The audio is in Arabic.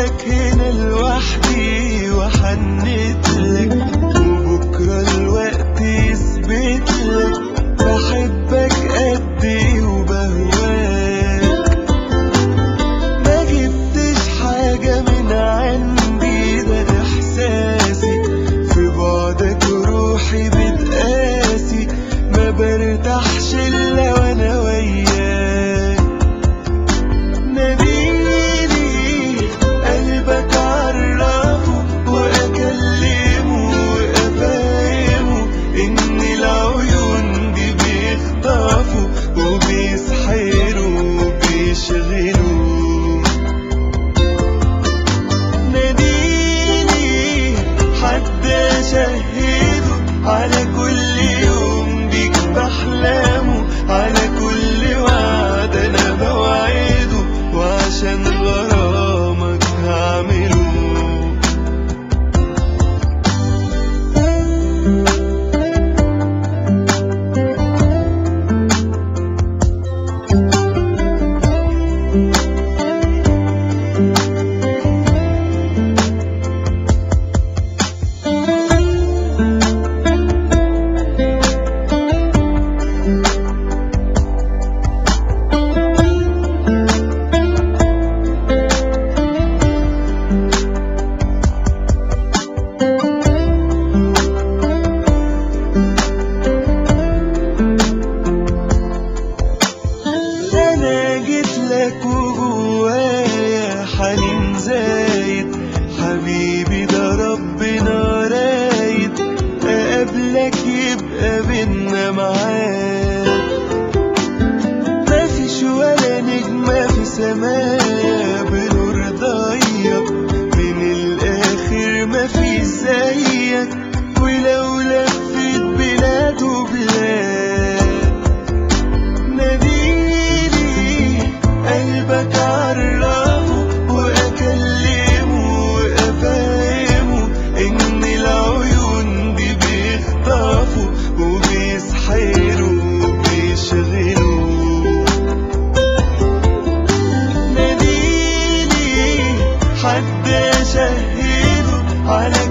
لك هنا لوحدي وحنتلك، وبكرة الوقت يثبتلك بحبك قد ايه وبهواك. ما جبتش حاجة من عندي، ده احساسي في بعدك وروحي بتقاسي، ما برتاحش الا وانا وياك. ناديني قلبك عرفه واكلمه وافهمه ان العيون دي بيخطفوا وبيسحروا وبيشغلوا. ناديني حد اشهده على كل يوم بيك بحلمه، على كل وعد انا بوعده، وعشان غرامك هعمله. لك وجوايا حنين زايد، حبيبي ده ربنا رايد اقابلك يبقى بينا معاد. مفيش ولا نجمة في سمايا بنور ضيق، من الاخر مفيش زيك، ولو لفيت بلاد وبلاد. قلبك عرفه واكلمه وافهمه ان العيون دي بيخطفوا وبيسحروا وبيشغلوا. ناديني حد اشهده على